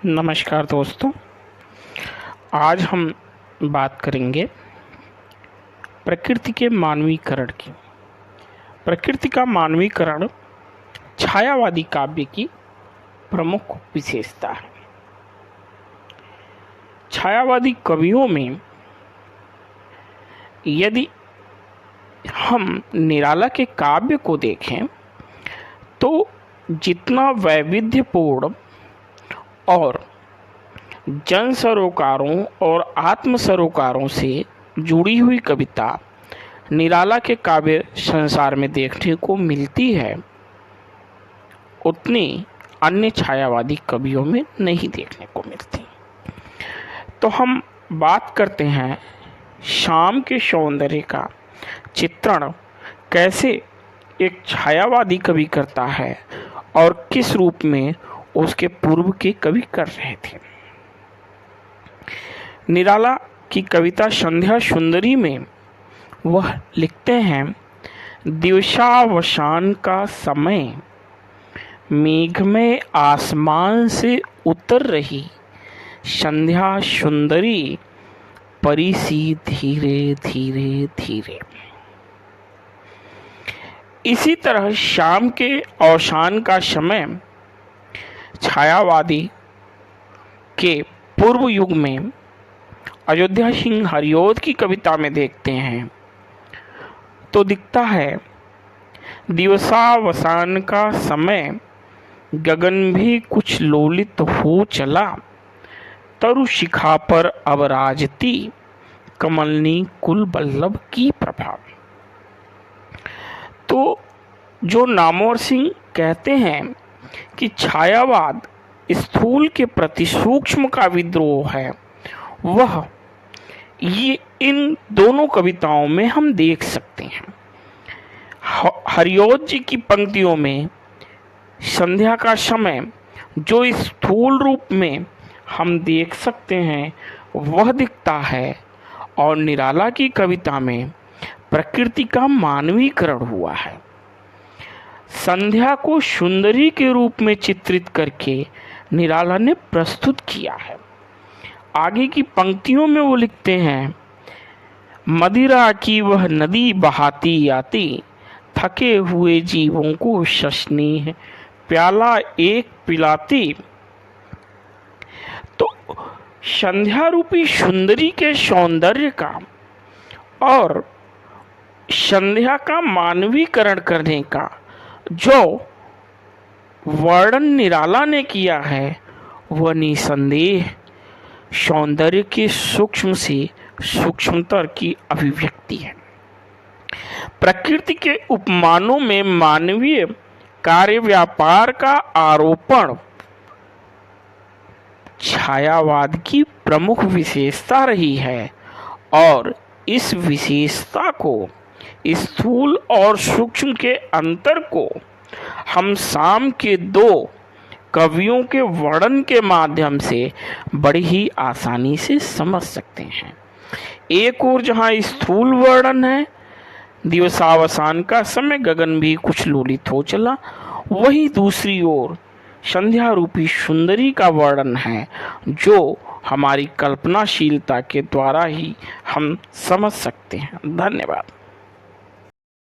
नमस्कार दोस्तों, आज हम बात करेंगे प्रकृति के मानवीकरण की। प्रकृति का मानवीकरण छायावादी काव्य की प्रमुख विशेषता है। छायावादी कवियों में यदि हम निराला के काव्य को देखें तो जितना वैविध्यपूर्ण और जन सरोकारों और आत्म सरोकारों से जुड़ी हुई कविता निराला के काव्य संसार में देखने को मिलती है, उतनी अन्य छायावादी कवियों में नहीं देखने को मिलती। तो हम बात करते हैं शाम के सौंदर्य का चित्रण कैसे एक छायावादी कवि करता है और किस रूप में उसके पूर्व के कवि कर रहे थे। निराला की कविता संध्या सुंदरी में वह लिखते हैं, दिवसावसान का समय मेघ में आसमान से उतर रही संध्या सुंदरी परी सी धीरे धीरे धीरे। इसी तरह शाम के अवसान का समय छायावादी के पूर्व युग में अयोध्या सिंह हरिऔध की कविता में देखते हैं तो दिखता है, दिवसावसान का समय गगन भी कुछ लोलित हो चला, तरु शिखा पर अब राजती कमलनी कुल बल्लभ की प्रभा। तो जो नामवर सिंह कहते हैं कि छायावाद स्थूल के प्रति सूक्ष्म का विद्रोह है, वह ये इन दोनों कविताओं में हम देख सकते हैं। हरिऔध जी की पंक्तियों में संध्या का समय जो स्थूल रूप में हम देख सकते हैं वह दिखता है, और निराला की कविता में प्रकृति का मानवीकरण हुआ है। संध्या को सुंदरी के रूप में चित्रित करके निराला ने प्रस्तुत किया है। आगे की पंक्तियों में वो लिखते हैं, मदिरा की वह नदी बहाती आती, थके हुए जीवों को शशनी है प्याला एक पिलाती। तो संध्या रूपी सुंदरी के सौंदर्य का और संध्या का मानवीकरण करने का जो वर्णन निराला ने किया है, वह निसंदेह सौंदर्य के सूक्ष्म से सूक्ष्मतर की अभिव्यक्ति है। प्रकृति के उपमानों में मानवीय कार्य व्यापार का आरोपण छायावाद की प्रमुख विशेषता रही है, और इस विशेषता को, स्थूल और सूक्ष्म के अंतर को हम शाम के दो कवियों के वर्णन के माध्यम से बड़ी ही आसानी से समझ सकते हैं। एक ओर जहाँ स्थूल वर्णन है, दिवसावसान का समय गगन भी कुछ लोलित हो चला, वही दूसरी ओर संध्या रूपी सुंदरी का वर्णन है जो हमारी कल्पनाशीलता के द्वारा ही हम समझ सकते हैं। धन्यवाद।